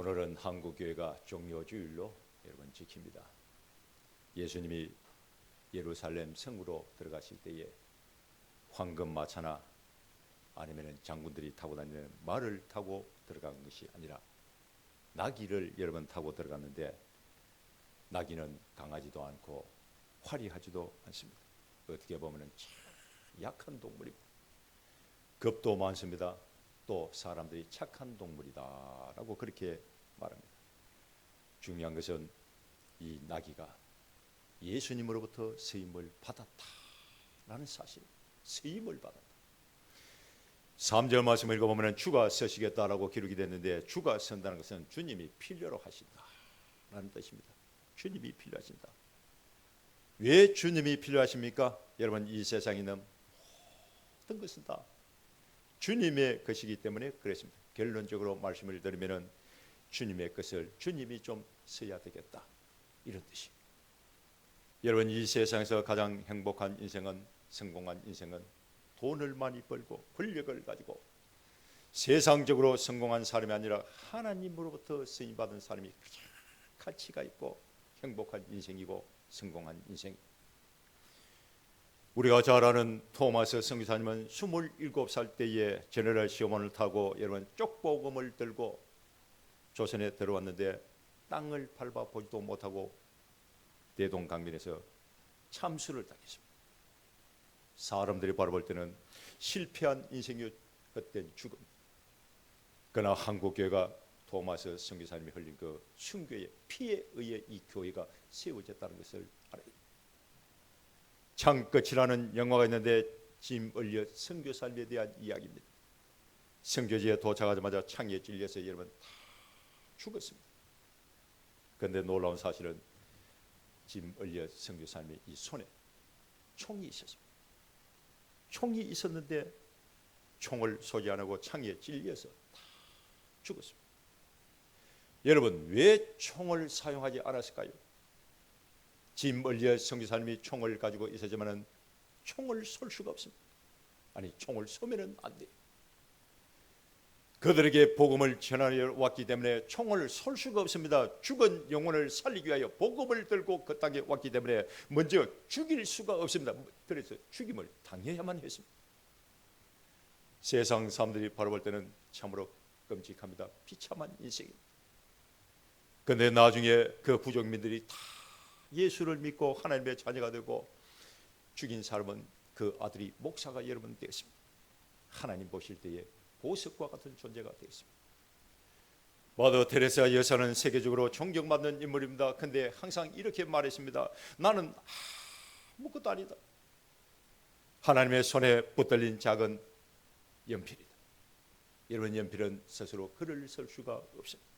오늘은 한국교회가 종료주일로 여러분 지킵니다. 예수님이 예루살렘 성으로 들어가실 때에 황금마차나 아니면 장군들이 타고 다니는 말을 타고 들어간 것이 아니라 나귀를 여러분 타고 들어갔는데, 나귀는 강하지도 않고 화려하지도 않습니다. 어떻게 보면 참 약한 동물입니다. 겁도 많습니다. 또 사람들이 착한 동물이다라고 그렇게 말합니다. 중요한 것은 이 나귀가 예수님으로부터 쓰임을 받았다라는 사실. 쓰임을 받았다. 3절 말씀을 읽어보면 주가 서시겠다라고 기록이 됐는데, 주가 선다는 것은 주님이 필요로 하신다라는 뜻입니다. 주님이 필요하신다. 왜 주님이 필요하십니까? 여러분, 이 세상에 있는 모든 것은 다 주님의 것이기 때문에 그렇습니다. 결론적으로 말씀을 드리면 주님의 것을 주님이 좀 써야 되겠다, 이런 뜻이. 여러분, 이 세상에서 가장 행복한 인생은, 성공한 인생은 돈을 많이 벌고 권력을 가지고 세상적으로 성공한 사람이 아니라 하나님으로부터 쓰임받은 사람이 가장 가치가 있고 행복한 인생이고 성공한 인생. 우리가 잘 아는 토마스 선교사님은 27살 때에 제너럴 시험원을 타고 여러분 쪽복음을 들고 조선에 들어왔는데 땅을 밟아보지도 못하고 대동강변에서 참수를 당했습니다. 사람들이 바라볼 때는 실패한 인생이 헛된 죽음. 그러나 한국교회가 토마스 선교사님이 흘린 그 순교의 피에 의해 이 교회가 세워졌다는 것을 알아야 됩니다. 창끝이라는 영화가 있는데 짐 얼리엇 선교사님에 대한 이야기입니다. 선교지에 도착하자마자 창에 찔려서 여러분 다 죽었습니다. 그런데 놀라운 사실은 짐 얼리엇 선교사님의 이 손에 총이 있었습니다. 총이 있었는데 총을 소지 안 하고 창에 찔려서 다 죽었습니다. 여러분, 왜 총을 사용하지 않았을까요? 짐 얼리엇 선교사님이 총을 가지고 있었지만은 총을 쏠 수가 없습니다. 아니, 총을 쏘면은 안 돼요. 그들에게 복음을 전하러 왔기 때문에 총을 쏠 수가 없습니다. 죽은 영혼을 살리기 위하여 복음을 들고 그 땅에 왔기 때문에 먼저 죽일 수가 없습니다. 그래서 죽임을 당해야만 했습니다. 세상 사람들이 바라볼 때는 참으로 끔찍합니다. 비참한 인생입니다. 그런데 나중에 그 부족민들이 다 예수를 믿고 하나님의 자녀가 되고 죽인 사람은 그 아들이 목사가 여러분 되었습니다. 하나님 보실 때에 보석과 같은 존재가 되었습니다. 마더 테레사 여사는 세계적으로 존경받는 인물입니다. 그런데 항상 이렇게 말했습니다. 나는 아무것도 아니다. 하나님의 손에 붙들린 작은 연필이다. 여러분, 연필은 스스로 글을 쓸 수가 없습니다.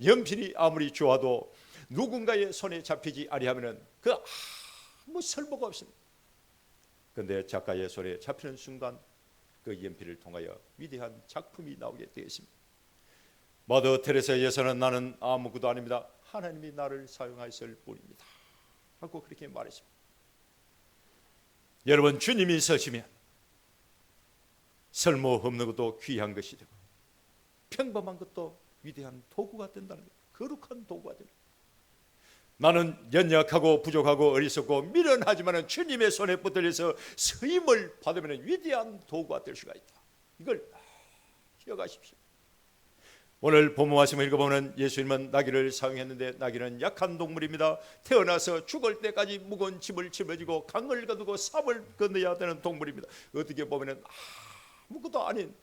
연필이 아무리 좋아도 누군가의 손에 잡히지 아니하면 그 아무 쓸모가 없습니다. 그런데 작가의 손에 잡히는 순간 그 연필을 통하여 위대한 작품이 나오게 되었습니다. 마더 테레사 여사는 나는 아무것도 아닙니다. 하나님이 나를 사용하였을 뿐입니다 하고 그렇게 말했습니다. 여러분, 주님이 서시면 쓸모없는 것도 귀한 것이 되고 평범한 것도 위대한 도구가 된다는 거예요. 거룩한 도구가 됩니다. 나는 연약하고 부족하고 어리석고 미련하지만 주님의 손에 붙들려서 쓰임을 받으면 위대한 도구가 될 수가 있다. 이걸 기억하십시오. 오늘 본문 말씀을 읽어보면 예수님은 나귀를 사용했는데 나귀는 약한 동물입니다. 태어나서 죽을 때까지 무거운 짐을 짊어지고 강을 건너고 삽을 건너야 되는 동물입니다. 어떻게 보면 아무것도 아닌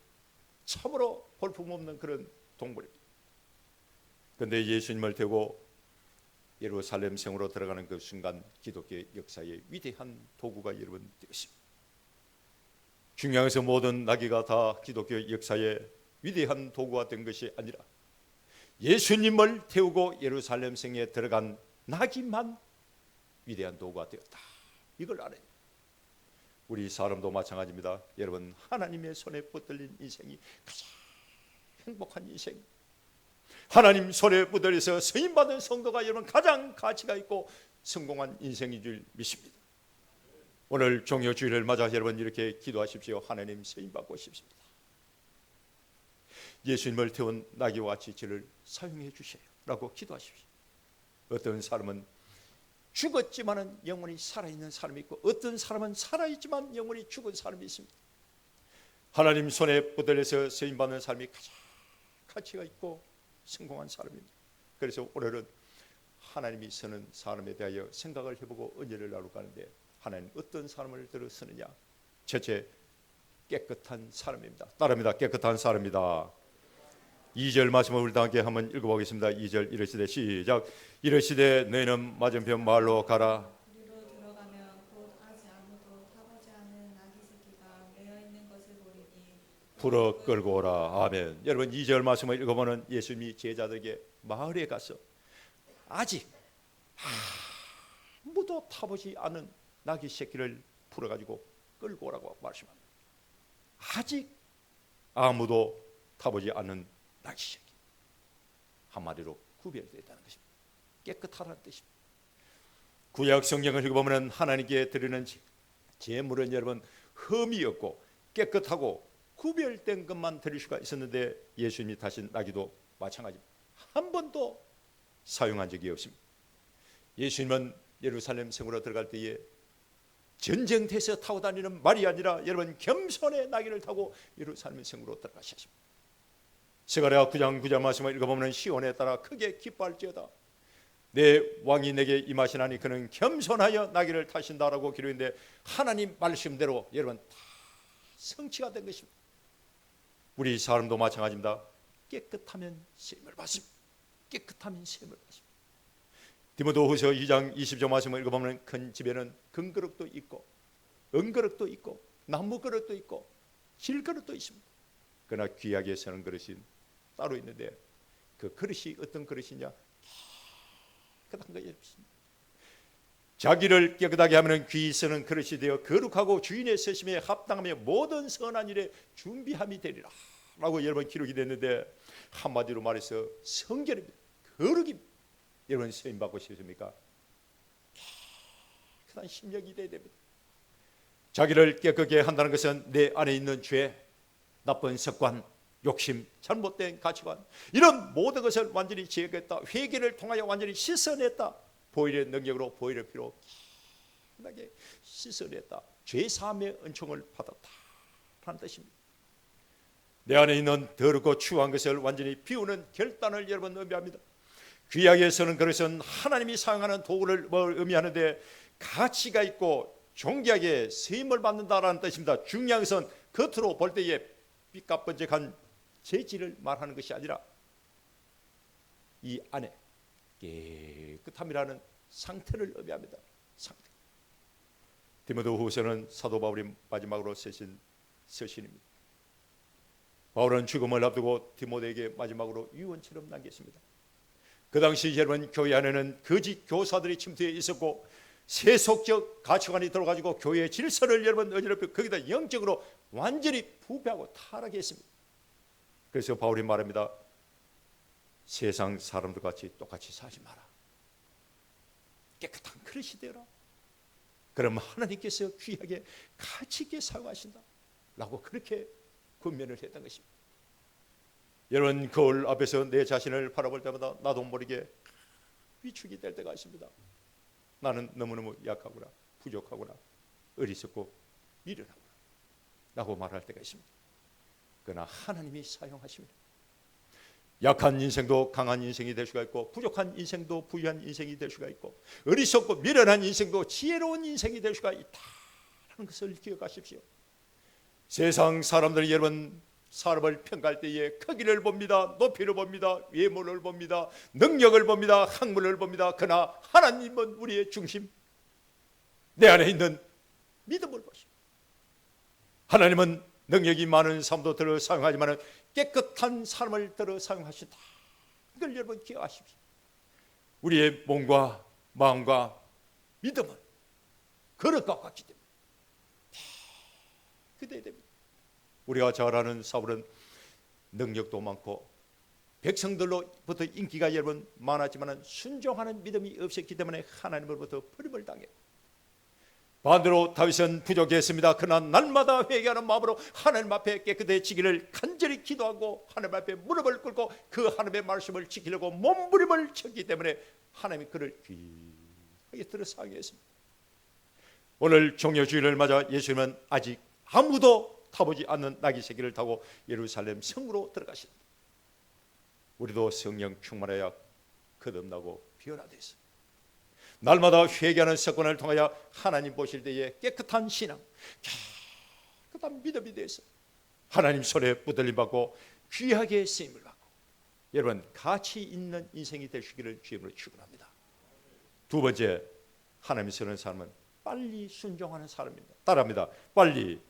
참으로 볼품없는 그런 동물입니다. 그런데 예수님을 대고 예루살렘 성으로 들어가는 그 순간 기독교의 역사의 위대한 도구가 여러분 되었습니다. 중요한 것은 모든 나귀가 다 기독교의 역사의 위대한 도구가 된 것이 아니라 예수님을 태우고 예루살렘 성에 들어간 나귀만 위대한 도구가 되었다. 이걸 알아요. 우리 사람도 마찬가지입니다. 여러분, 하나님의 손에 붙들린 인생이 가장 행복한 인생, 하나님 손에 붙들려서 쓰임받은 성도가 여러분 가장 가치가 있고 성공한 인생인 줄 믿습니다. 오늘 종료주일을 맞아 여러분 이렇게 기도하십시오. 하나님 쓰임받고 싶습니다. 예수님을 태운 나귀와 같이 저를 사용해 주세요 라고 기도하십시오. 어떤 사람은 죽었지만 영원히 살아있는 사람이 있고, 어떤 사람은 살아있지만 영원히 죽은 사람이 있습니다. 하나님 손에 붙들려서 쓰임받는 삶이 가장 가치가 있고 성공한 사람입니다. 그래서 오늘은 하나님이 쓰는 사람에 대하여 생각을 해보고 은혜를 나누고 하는데, 하나님 어떤 사람을 들어 쓰느냐? 첫째, 깨끗한 사람입니다. 따릅니다. 깨끗한 사람이다. 2절 말씀을 우리 다 함께 한번 읽어보겠습니다. 2절 이르시되 시작. 이르시되 너희는 맞은편 마을로 가라. 그리로 들어가면 곧 아직 아무도 타보지 않은 나귀 새끼가 매어 있는 것을 보리니 불어 끌고 오라. 아멘. 여러분 2절 말씀을 읽어보는 예수님이 제자들에게 마을에 가서 아직 아무도 타보지 않은 나귀 새끼를 풀어가지고 끌고 오라고 말씀합니다. 아직 아무도 타보지 않은 나귀 새끼, 한마디로 구별되었다는 것입니다. 깨끗하다는 뜻입니다. 구약 성경을 읽어보면 하나님께 드리는 제물은 여러분 흠이 없고 깨끗하고 구별된 것만 드릴 수가 있었는데, 예수님이 타신 나귀도 마찬가지입니다. 한 번도 사용한 적이 없습니다. 예수님은 예루살렘 성으로 들어갈 때에 전쟁터에서 타고 다니는 말이 아니라 여러분 겸손의 나귀를 타고 예루살렘 성으로 들어가셨습니다. 스가랴 9장 9절 말씀을 읽어보면 시온에 따라 크게 기뻐할지어다. 내 왕이 내게 임하시나니 그는 겸손하여 나귀를 타신다라고 기록했는데, 하나님 말씀대로 여러분 다 성취가 된 것입니다. 우리 사람도 마찬가지입니다. 깨끗하면 셈을 받습니다. 깨끗하면 셈을 받습니다. 디모데후서 2장 20절 말씀을 읽어보면 큰 집에는 금그릇도 있고 은그릇도 있고 나무그릇도 있고 질그릇도 있습니다. 그러나 귀하게 쓰는 그릇이 따로 있는데, 그 그릇이 어떤 그릇이냐? 깨끗한 것이 없습니다. 자기를 깨끗하게 하면 귀히 쓰는 그릇이 되어 거룩하고 주인의 세심에 합당하며 모든 선한 일에 준비함이 되리라 라고 여러분 기록이 됐는데, 한마디로 말해서 성결입니다. 거룩입니다. 여러분 쓰임 받고 싶습니까? 깨끗한 심령이 되어야 됩니다. 자기를 깨끗하게 한다는 것은 내 안에 있는 죄, 나쁜 습관, 욕심, 잘못된 가치관, 이런 모든 것을 완전히 제거했다. 회개를 통하여 완전히 씻어냈다. 보혈의 능력으로 보혈의 피로 깨끗하게 씻어냈다. 죄사함의 은총을 받았다 라는 뜻입니다. 내 안에 있는 더럽고 추한 것을 완전히 비우는 결단을 여러분 의미합니다. 귀하게 쓰는 그릇은 하나님이 사용하는 도구를 의미하는데, 가치가 있고 존귀하게 쓰임을 받는다라는 뜻입니다. 중요한 것은 겉으로 볼 때에 삐까뻔쩍한 재질을 말하는 것이 아니라 이 안에 깨끗함이라는 상태를 의미합니다. 상태. 디모데후서는 사도 바울이 마지막으로 쓰신 서신입니다. 바울은 죽음을 앞두고 디모데에게 마지막으로 유언처럼 남겼습니다. 그 당시 여러분 교회 안에는 거짓 교사들이 침투해 있었고, 세속적 가치관이 들어가지고 교회의 질서를 여러분 어지럽혀 거기다 영적으로 완전히 부패하고 타락했습니다. 그래서 바울이 말합니다. 세상 사람들 같이 똑같이 살지 마라. 깨끗한 그릇이 되어라. 그럼 하나님께서 귀하게 가치 있게 사용하신다 라고 그렇게 권면을 했던 것입니다. 여러분 거울 앞에서 내 자신을 바라볼 때마다 나도 모르게 위축이 될 때가 있습니다. 나는 너무너무 약하구나, 부족하구나, 어리석고 미련하구나 라고 말할 때가 있습니다. 그러나 하나님이 사용하십니다. 약한 인생도 강한 인생이 될 수가 있고, 부족한 인생도 부유한 인생이 될 수가 있고, 어리석고 미련한 인생도 지혜로운 인생이 될 수가 있다는 것을 기억하십시오. 세상 사람들이 여러분 사람을 평가할 때에 크기를 봅니다. 높이를 봅니다. 외모를 봅니다. 능력을 봅니다. 학문을 봅니다. 그러나 하나님은 우리의 중심, 내 안에 있는 믿음을 보십니다. 하나님은 능력이 많은 사람도 들어 사용하지만 깨끗한 사람을 들어 사용하신다. 이걸 여러분 기억하십시오. 우리의 몸과 마음과 믿음은 그릇과 같기 때문에 그래야 됩니다. 우리가 잘 아는 사울은 능력도 많고 백성들로부터 인기가 여러분 많았지만 순종하는 믿음이 없었기 때문에 하나님으로부터 버림을 당했고, 반대로 다윗은 부족했습니다. 그러나 날마다 회개하는 마음으로 하나님 앞에 깨끗해지기를 간절히 기도하고 하나님 앞에 무릎을 꿇고 그 하나님의 말씀을 지키려고 몸부림을 쳤기 때문에 하나님이 그를 귀하게 들어서게 했습니다. 오늘 종려주일을 맞아 예수님은 아직 아무도 타보지 않는 나귀 새끼를 타고 예루살렘 성으로 들어가십니다. 우리도 성령 충만해야 거듭나고 변화되어 날마다 회개하는 습관을 통하여 하나님 보실 때에 깨끗한 신앙, 깨끗한 믿음이 되어서 하나님 손에 붙들림 받고 귀하게 쓰임을 받고 여러분 가치 있는 인생이 되시기를 주님으로 축원합니다. 두 번째, 하나님이 쓰는 사람은 빨리 순종하는 사람입니다. 따라합니다. 빨리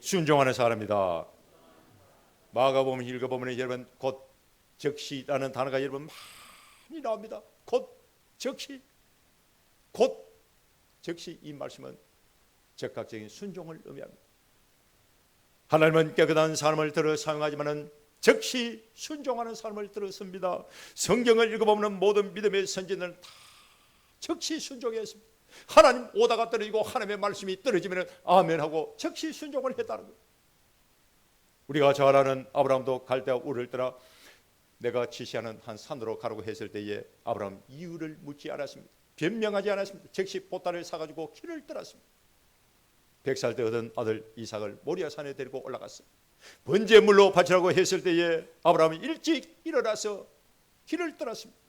순종하는 사람이다. 마가복음 읽어보면 여러분 곧 즉시라는 단어가 여러분 많이 나옵니다. 곧 즉시, 곧 즉시. 이 말씀은 즉각적인 순종을 의미합니다. 하나님은 깨끗한 사람을 들어 사용하지만은 즉시 순종하는 사람을 들었습니다. 성경을 읽어보면 모든 믿음의 선진들은 다 즉시 순종했습니다. 하나님 오다가 떨어지고 하나님의 말씀이 떨어지면 아멘하고 즉시 순종을 했다는 거예요. 우리가 잘 아는 아브라함도 갈대아 우를 떠나 내가 지시하는 한 산으로 가라고 했을 때에 아브라함 이유를 묻지 않았습니다. 변명하지 않았습니다. 즉시 보따리를 사가지고 길을 떠났습니다. 100살 때 얻은 아들 이삭을 모리아산에 데리고 올라갔습니다. 번제물로 바치라고 했을 때에 아브라함이 일찍 일어나서 길을 떠났습니다.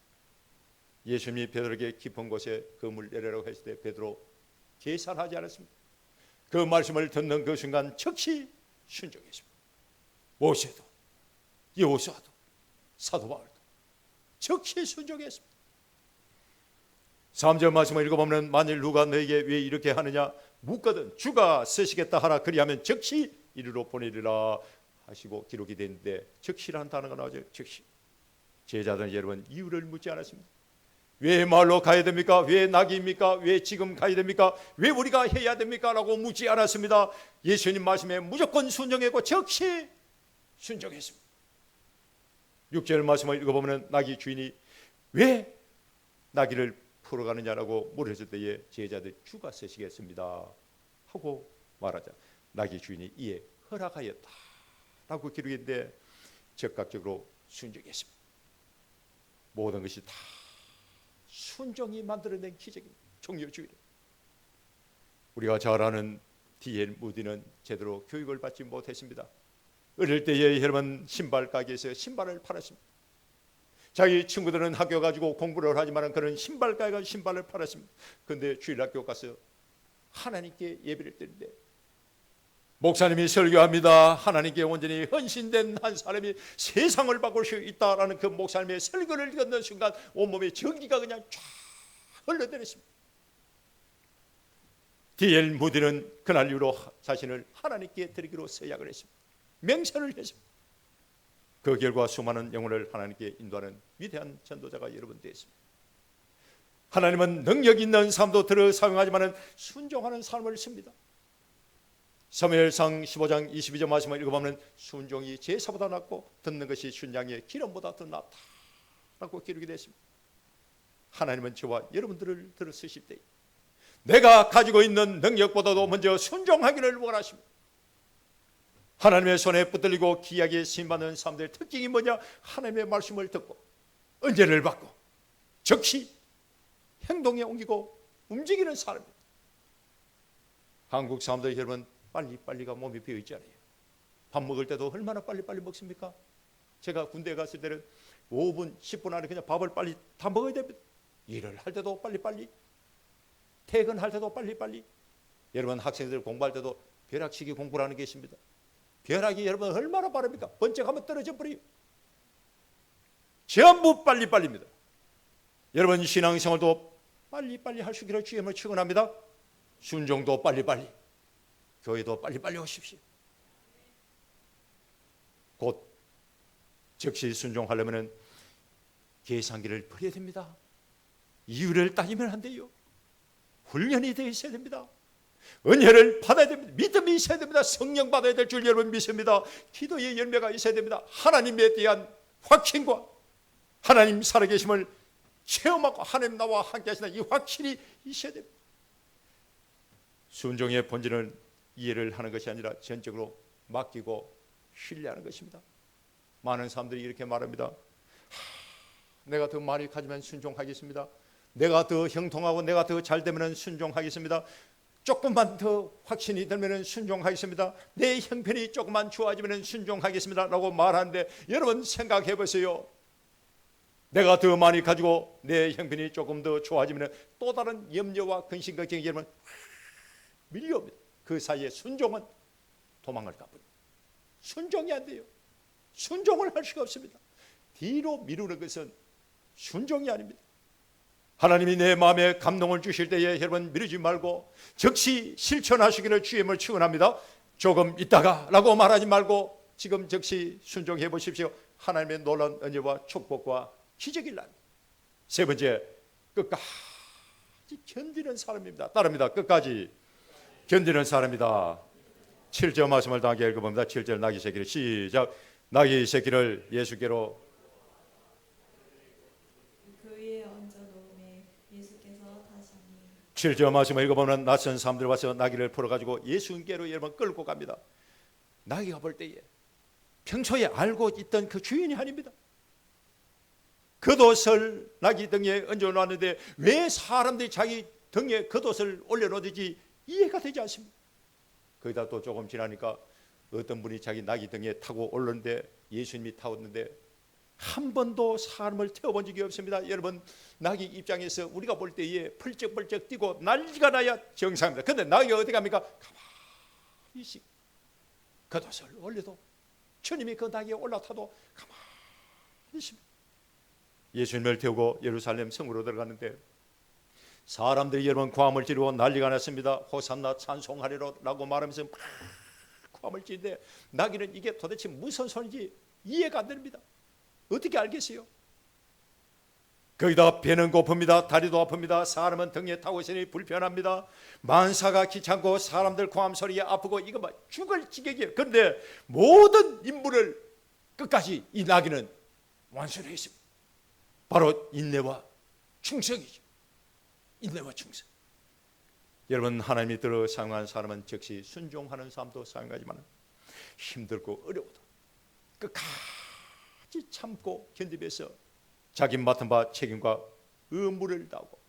예수님이 베드로에게 깊은 곳에 그 물 내려라고 했을 때 베드로 계산하지 않았습니다. 그 말씀을 듣는 그 순간 즉시 순종했습니다. 모세도 여호수아도 사도 바울도 즉시 순종했습니다. 3절 말씀을 읽어보면 만일 누가 너에게 왜 이렇게 하느냐 묻거든 주가 쓰시겠다 하라 그리하면 즉시 이리로 보내리라 하시고 기록이 되는데 즉시라는 단어가 나오죠. 즉시. 제자들은 여러분 이유를 묻지 않았습니다. 왜 마을로 가야 됩니까? 왜 낙이입니까? 왜 지금 가야 됩니까? 왜 우리가 해야 됩니까? 라고 묻지 않았습니다. 예수님 말씀에 무조건 순종했고 즉시 순종했습니다. 6절 말씀을 읽어보면 나귀 주인이 왜 나귀를 풀어가느냐라고 물었을 때에 제자들 주가 쓰시겠습니다 하고 말하자 나귀 주인이 이에 허락하였다 라고 기록했는데 즉각적으로 순종했습니다. 모든 것이 다 순종이 만들어낸 기적입니다. 종려주일에 우리가 잘 아는 D.L. 무디는 제대로 교육을 받지 못했습니다. 어릴 때에 여러분 신발 가게에서 신발을 팔았습니다. 자기 친구들은 학교 가지고 공부를 하지만 그는 신발 가게가 신발을 팔았습니다. 그런데 주일학교 가서 하나님께 예배를 드리는데 목사님이 설교합니다. 하나님께 온전히 헌신된 한 사람이 세상을 바꿀 수 있다라는 그 목사님의 설교를 듣는 순간 온몸에 전기가 그냥 쫙 흘러내렸습니다. D.L. 무디는 그날 이후로 자신을 하나님께 드리기로 서약을 했습니다. 맹세를 했습니다. 그 결과 수많은 영혼을 하나님께 인도하는 위대한 전도자가 여러분 되었습니다. 하나님은 능력 있는 사람도 들어 사용하지만 순종하는 사람을 씁니다. 사무엘상 15장 22절 말씀을 읽어보면 순종이 제사보다 낫고 듣는 것이 순양의 기름보다 더 낫다라고 기록이 됐습니다. 하나님은 저와 여러분들을 들어 쓰실 때 내가 가지고 있는 능력보다도 먼저 순종하기를 원하십니다. 하나님의 손에 붙들리고 귀하게 쓰임받는 사람들의 특징이 뭐냐? 하나님의 말씀을 듣고 은혜를 받고 즉시 행동에 옮기고 움직이는 사람입니다. 한국 사람들 여러분 빨리빨리가 몸이 배어 있잖아요. 밥 먹을 때도 얼마나 빨리빨리 먹습니까? 제가 군대에 갔을 때는 5분 10분 안에 그냥 밥을 빨리 다 먹어야 됩니다. 일을 할 때도 빨리빨리, 퇴근할 때도 빨리빨리. 여러분 학생들 공부할 때도 벼락치기 공부를 하는 게 있습니다. 벼락이 여러분 얼마나 빠릅니까? 번쩍하면 떨어져 버려요. 전부 빨리빨리입니다. 여러분 신앙생활도 빨리빨리 할 수 있기를 주님을 축원합니다. 순종도 빨리빨리, 교회도 빨리빨리 오십시오. 곧 즉시 순종하려면 계산기를 버려야 됩니다. 이유를 따지면 안 돼요. 훈련이 되어 있어야 됩니다. 은혜를 받아야 됩니다. 믿음이 있어야 됩니다. 성령 받아야 될 줄 여러분 믿습니다. 기도의 열매가 있어야 됩니다. 하나님에 대한 확신과 하나님 살아계심을 체험하고 하나님 나와 함께 하시는 이 확신이 있어야 됩니다. 순종의 본질은 이해를 하는 것이 아니라 전적으로 맡기고 신뢰하는 것입니다. 많은 사람들이 이렇게 말합니다. 내가 더 많이 가지면 순종하겠습니다. 내가 더 형통하고 내가 더 잘 되면 순종하겠습니다. 조금만 더 확신이 들면 순종하겠습니다. 내 형편이 조금만 좋아지면 순종하겠습니다 라고 말하는데, 여러분 생각해 보세요. 내가 더 많이 가지고 내 형편이 조금 더 좋아지면 또 다른 염려와 근심 걱정이 여러분 밀려옵니다. 그 사이에 순종은 도망갈까 뿐. 순종이 안 돼요. 순종을 할 수가 없습니다. 뒤로 미루는 것은 순종이 아닙니다. 하나님이 내 마음에 감동을 주실 때에 여러분 미루지 말고 즉시 실천하시기를 주님을 축원합니다. 조금 있다가 라고 말하지 말고 지금 즉시 순종해 보십시오. 하나님의 놀라운 은혜와 축복과 기적이 납니다. 세 번째, 끝까지 견디는 사람입니다. 따릅니다. 끝까지 견디는 사람이다. 7절 말씀을 다 함께 읽어봅니다. 7절 나귀 새끼를 시작. 나귀 새끼를 예수께로 그 위에 얹어 놓음에 예수께서 다시 7절 말씀을 읽어보면 낯선 사람들 와서 나귀를 풀어가지고 예수님께로 여러분 끌고 갑니다. 나귀가 볼 때에 평소에 알고 있던 그 주인이 아닙니다. 겉옷을 나귀 등에 얹어놨는데 왜 사람들이 자기 등에 겉옷을 올려놓든지 이해가 되지 않습니다. 거기다 또 조금 지나니까 어떤 분이 자기 나귀 등에 타고 올랐는데 예수님이 타왔는데 한 번도 사람을 태워본 적이 없습니다. 여러분 나귀 입장에서 우리가 볼 때에 펄쩍펄쩍 뛰고 난리가 나야 정상입니다. 그런데 나귀가 어디 갑니까? 가만히 겉옷을 올려도 주님이 그 나귀에 올라타도 가만히 있습니다. 예수님을 태우고 예루살렘 성으로 들어갔는데 사람들이 여러분 고함을 지르고 난리가 났습니다. 호산나 찬송하리로 라고 말하면서 막 고함을 지르는데 나귀는 이게 도대체 무슨 소리인지 이해가 안 됩니다. 어떻게 알겠어요? 거기다 배는 고픕니다. 다리도 아픕니다. 사람은 등에 타고 있으니 불편합니다. 만사가 귀찮고 사람들 고함 소리에 아프고 이거 막 죽을 지경이에요. 그런데 모든 임무를 끝까지 이 나귀는 완수를 했습니다. 바로 인내와 충성이죠. 인내와 충성. 여러분 하나님이 들어 사용한 사람은 즉시 순종하는 사람도 사용하지만 힘들고 어려워도 끝까지 참고 견디면서 자기 맡은 바 책임과 의무를 다하고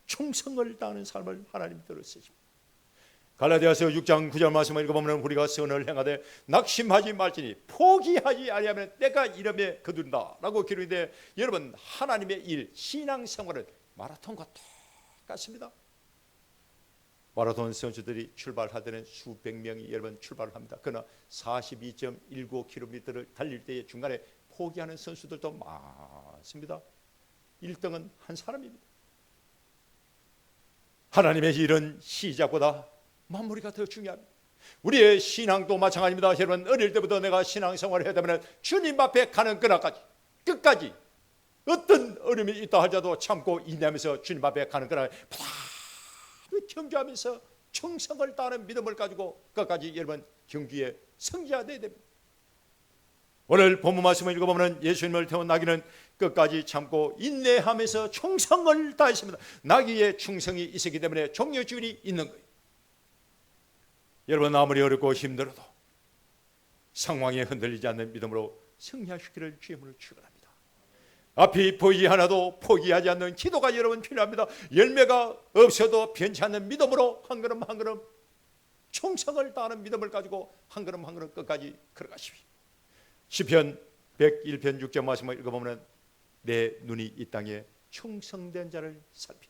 충성을 다하는 삶을 하나님이 들어 쓰십니다. 갈라디아서 6장 9절 말씀을 읽어보면 우리가 선을 행하되 낙심하지 말지니 포기하지 아니하면 때가 이름에 거둔다 라고 기록인데, 여러분 하나님의 일 신앙생활은 마라톤과 똑같습니다. 마라톤 선수들이 출발할 때는 수백 명이 여러분 출발을 합니다. 그러나 42.19km를 달릴 때에 중간에 포기하는 선수들도 많습니다. 1등은 한 사람입니다. 하나님의 일은 시작보다 마무리가 더 중요합니다. 우리의 신앙도 마찬가지입니다. 여러분 어릴 때부터 내가 신앙생활을 해야 되면 주님 앞에 가는 그날까지 끝까지 어떤 어려움이 있다 하자도 참고 인내하면서 주님 앞에 가는 그날 경주하면서 충성을 다하는 믿음을 가지고 끝까지 여러분 경주에 승자되어야 됩니다. 오늘 본문 말씀을 읽어보면 예수님을 태운 나귀는 끝까지 참고 인내하면서 충성을 다했습니다. 나귀의 충성이 있었기 때문에 종려주인이 있는 거예요. 여러분 아무리 어렵고 힘들어도 상황에 흔들리지 않는 믿음으로 승리하시기를 주님을 축원합니다. 앞이 보이지 않아도 포기하지 않는 기도가 여러분 필요합니다. 열매가 없어도 변치 않는 믿음으로 한 걸음 한 걸음 충성을 다하는 믿음을 가지고 한 걸음 한 걸음 끝까지 걸어가십시오. 시편 101편 6절 말씀을 읽어보면 내 눈이 이 땅에 충성된 자를 살피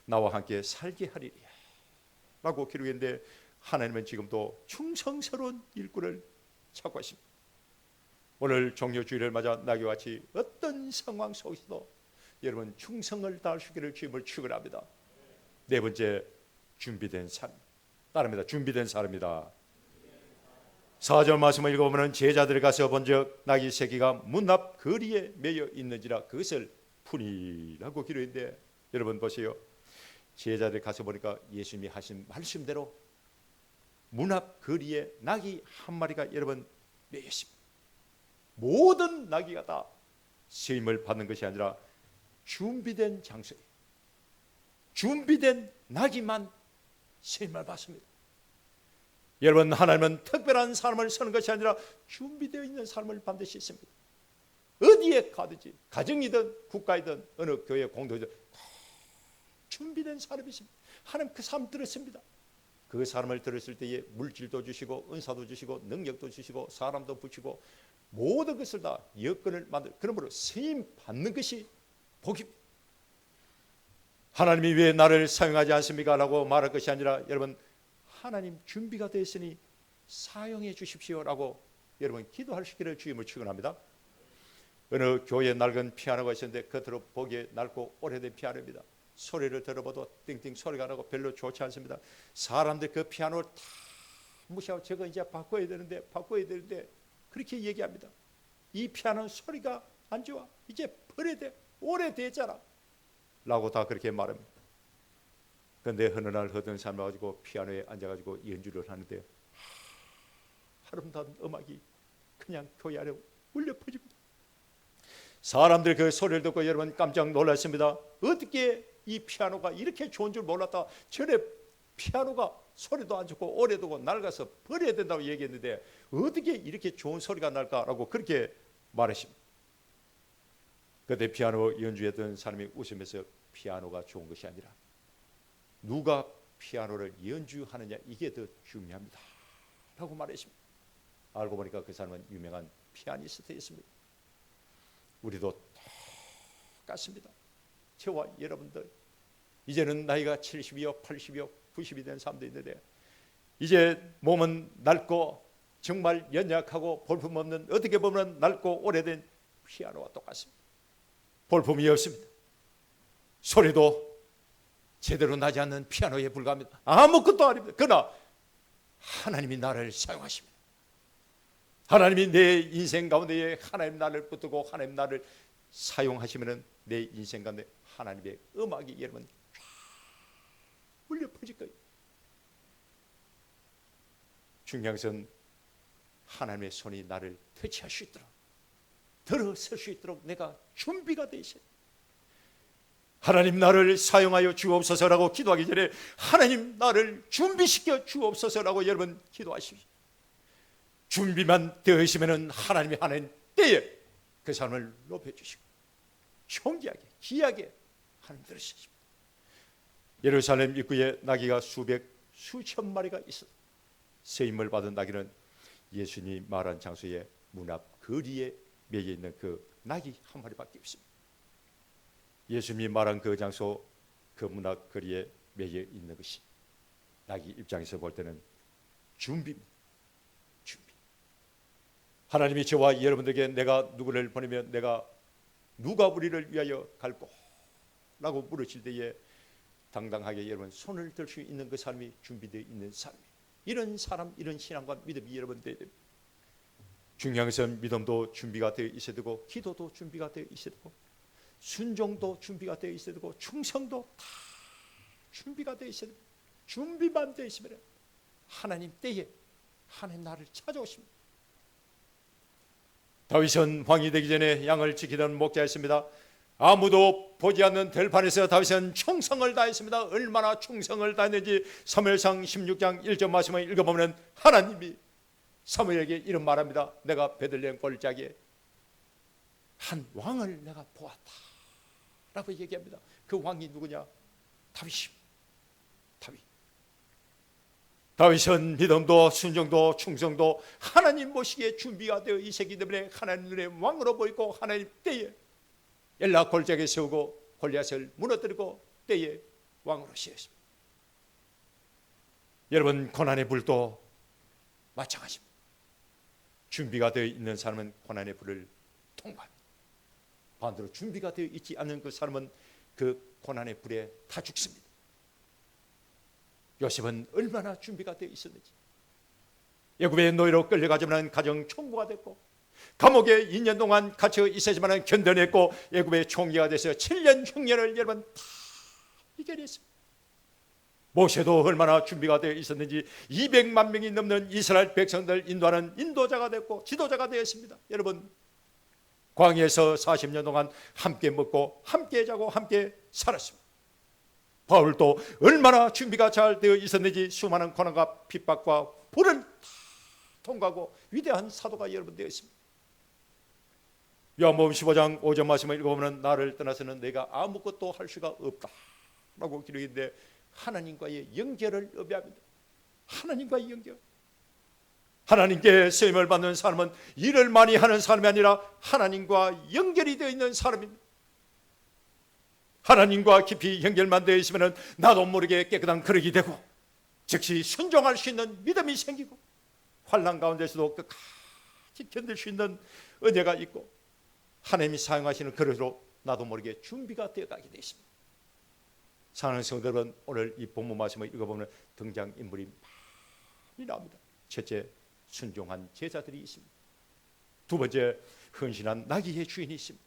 나와 함께 살게 하리라 라고 기록했는데, 하나님은 지금도 충성스러운 일꾼을 찾고 있습니다. 오늘 종료주일을 맞아 나귀같이 어떤 상황 속에서도 여러분 충성을 다하시기를 주님을 축원합니다. 네 번째, 준비된 삶. 따릅니다. 준비된 사람이다. 4절 말씀을 읽어보면 제자들이 가서 본즉 나귀 새끼가 문 앞 거리에 매여 있는지라 그것을 푸니라고 기록했는데, 여러분 보세요. 제자들이 가서 보니까 예수님이 하신 말씀대로 문 앞 거리에 나귀 한 마리가 여러분 매여 있습니다. 모든 나귀가 다 세임을 받는 것이 아니라 준비된 장소에 준비된 나귀만 세임을 받습니다. 여러분, 하나님은 특별한 사람을 쓰는 것이 아니라 준비되어 있는 사람을 반드시 있습니다. 어디에 가든지, 가정이든 국가이든 어느 교회 공동이든 준비된 사람이 있습니다. 하나님 그 사람 들었습니다. 그 사람을 들었을 때에 물질도 주시고 은사도 주시고 능력도 주시고 사람도 붙이고 모든 것을 다 여건을 만들, 그러므로 쓰임 받는 것이 복입니다. 하나님이 왜 나를 사용하지 않습니까? 라고 말할 것이 아니라, 여러분, 하나님 준비가 되었으니 사용해 주십시오라고 여러분 기도할 수 있기를 주임을 축원합니다. 어느 교회에 낡은 피아노가 있었는데 겉으로 보기에 낡고 오래된 피아노입니다. 소리를 들어봐도 띵띵 소리가 나고 별로 좋지 않습니다. 사람들 그 피아노를 다 무시하고 저거 이제 바꿔야 되는데 그렇게 얘기합니다. 이 피아노 소리가 안 좋아, 이제 버려야 돼, 오래됐잖아 라고 다 그렇게 말합니다. 그런데 어느 날 어떤 사람이 와가지고 피아노에 앉아가지고 연주를 하는데 아름다운 음악이 그냥 교회 안에 울려 퍼집니다. 사람들 그 소리를 듣고 여러분 깜짝 놀랐습니다. 어떻게 이 피아노가 이렇게 좋은 줄 몰랐다. 전에 피아노가 소리도 안 좋고 오래되고 낡아서 버려야 된다고 얘기했는데 어떻게 이렇게 좋은 소리가 날까라고 그렇게 말하십니다. 그때 피아노 연주했던 사람이 웃으면서 피아노가 좋은 것이 아니라 누가 피아노를 연주하느냐, 이게 더 중요합니다 라고 말했습니다. 알고 보니까 그 사람은 유명한 피아니스트였습니다. 우리도 똑같습니다. 저와 여러분들 이제는 나이가 70이요 80이요 90이 된 사람도 있는데 이제 몸은 낡고 정말 연약하고 볼품없는, 어떻게 보면 낡고 오래된 피아노와 똑같습니다. 볼품이 없습니다. 소리도 제대로 나지 않는 피아노에 불과합니다. 아무것도 아닙니다. 그러나 하나님이 나를 사용하십니다. 하나님이 내 인생 가운데에 하나님 나를 붙들고 하나님 나를 사용하시면 내 인생 가운데 하나님의 음악이 여러분 쫙 울려 퍼질 거예요. 중요한 것은 하나님의 손이 나를 터치할 수 있도록, 들어설 수 있도록 내가 준비가 되어 있어요. 하나님 나를 사용하여 주옵소서라고 기도하기 전에 하나님 나를 준비시켜 주옵소서라고 여러분 기도하십시오. 준비만 되어 있으면 하나님이 하는 때에 그 사람을 높여주시고 존귀하게 귀하게 하나님 들으십니다. 예루살렘 입구에 나귀가 수천 마리가 있었다. 세임을 받은 나귀는 예수님이 말한 장소에 문 앞 거리에 매여 있는 그 나귀 한 마리밖에 없습니다. 예수님이 말한 그 장소, 그 문 앞 거리에 매여 있는 것이 나귀 입장에서 볼 때는 준비입니다. 준비. 하나님이 저와 여러분들에게 내가 누구를 보내면 내가 누가 우리를 위하여 갈고? 라고 물으실 때에 당당하게 여러분 손을 들 수 있는 그 사람이 준비되어 있는 사람이에요. 이런 사람, 이런 신앙과 믿음이 여러분 되어야 됩니다. 중요한 것은 믿음도 준비가 되어 있어야 되고, 기도도 준비가 되어 있어야 되고, 순종도 준비가 되어 있어야 되고, 충성도 다 준비가 되어 있어야 되고, 준비만 되어 있으면 하나님 때에 하나님 나를 찾아오십니다. 다윗은 왕이 되기 전에 양을 지키던 목자였습니다. 아무도 보지 않는 들판에서 다윗은 충성을 다했습니다. 얼마나 충성을 다했는지 사무엘상 16장 1절 말씀을 읽어보면 하나님이 사무엘에게 이런 말합니다. 내가 베들레헴 골짜기에 한 왕을 내가 보았다 라고 얘기합니다. 그 왕이 누구냐? 다윗입니다. 다윗은 믿음도 순종도 충성도 하나님 모시기에 준비가 되어 있었기 때문에 하나님 눈에 왕으로 보이고 하나님 때에 엘라 골짜기에 세우고 골리앗을 무너뜨리고 때에 왕으로 세웠습니다. 여러분 고난의 불도 마찬가지입니다. 준비가 되어 있는 사람은 고난의 불을 통과합니다. 반대로 준비가 되어 있지 않는 그 사람은 그 고난의 불에 타 죽습니다. 요셉은 얼마나 준비가 되어 있었는지, 애굽의 노예로 끌려가지만 가정 총무가 됐고, 감옥에 2년 동안 갇혀 있었지만 견뎌냈고, 애굽의 총리가 돼서 7년 흉년을 여러분 다 이겨냈습니다. 모세도 얼마나 준비가 되어 있었는지 200만 명이 넘는 이스라엘 백성들 인도하는 인도자가 됐고 지도자가 되었습니다. 여러분 광야에서 40년 동안 함께 먹고 함께 자고 함께 살았습니다. 바울도 얼마나 준비가 잘 되어 있었는지 수많은 고난과 핍박과 불을 다 통과하고 위대한 사도가 여러분 되었습니다. 요한복음 15장 5절 말씀을 읽어보면 나를 떠나서는 내가 아무것도 할 수가 없다라고 기록했는데 하나님과의 연결을 의미합니다. 하나님과의 연결. 하나님께 쓰임을 받는 사람은 일을 많이 하는 사람이 아니라 하나님과 연결이 되어 있는 사람입니다. 하나님과 깊이 연결만 되어 있으면 나도 모르게 깨끗한 그릇이 되고 즉시 순종할 수 있는 믿음이 생기고 환난 가운데서도 끝까지 견딜 수 있는 은혜가 있고 하나님이 사용하시는 그릇으로 나도 모르게 준비가 되어가게 되어 있습니다. 사랑하는 성도들은 오늘 이 본문 말씀을 읽어보면 등장인물이 많이 나옵니다. 첫째, 순종한 제자들이 있습니다. 두 번째, 헌신한 나귀의 주인이 있습니다.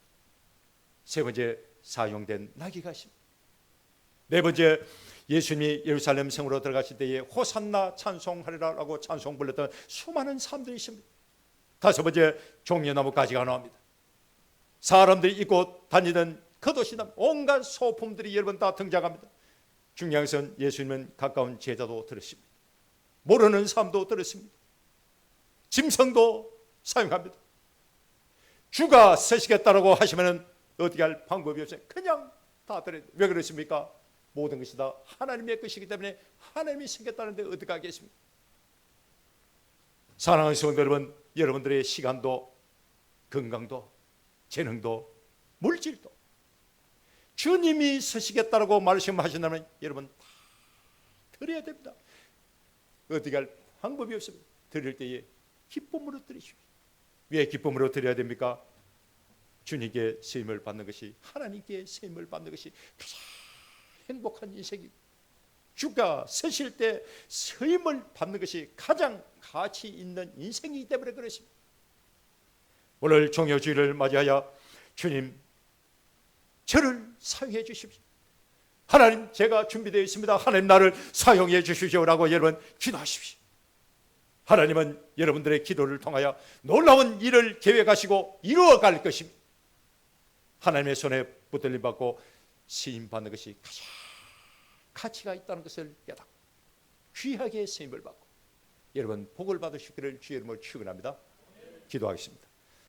세 번째, 사용된 나귀가 있습니다. 네 번째, 예수님이 예루살렘 성으로 들어가실 때에 호산나 찬송하리라라고 찬송 불렀던 수많은 사람들이 있습니다. 다섯 번째, 종려나무 가지가 나옵니다. 사람들이 입고 다니던 겉옷이 온갖 소품들이 여러분 다 등장합니다. 중요한 것은 예수님은 가까운 제자도 들었습니다. 모르는 사람도 들었습니다. 짐승도 사용합니다. 주가 쓰시겠다라고 하시면 어떻게 할 방법이 없어요. 그냥 다 들어요. 왜 그렇습니까? 모든 것이 다 하나님의 것이기 때문에 하나님이 쓰겠다는데 어떻게 하겠습니까? 사랑하는 성도 여러분, 여러분들의 시간도 건강도 재능도 물질도 주님이 쓰시겠다라고 말씀하신다면 여러분 다 드려야 됩니다. 어떻게 할 방법이 없습니다. 드릴 때에 기쁨으로 드리십시오. 왜 기쁨으로 드려야 됩니까? 주님께 쓰임을 받는 것이 하나님께 쓰임을 받는 것이 가장 행복한 인생이고 주가 쓰실 때 쓰임을 받는 것이 가장 가치 있는 인생이기 때문에 그렇습니다. 오늘 종료주일을 맞이하여 주님 저를 사용해 주십시오. 하나님 제가 준비되어 있습니다. 하나님 나를 사용해 주십시오라고 여러분 기도하십시오. 하나님은 여러분들의 기도를 통하여 놀라운 일을 계획하시고 이루어갈 것입니다. 하나님의 손에 붙들림 받고 쓰임 받는 것이 가장 가치가 있다는 것을 깨닫고 귀하게 쓰임을 받고 여러분 복을 받으시기를 주의 이름으로 축원합니다. 기도하겠습니다.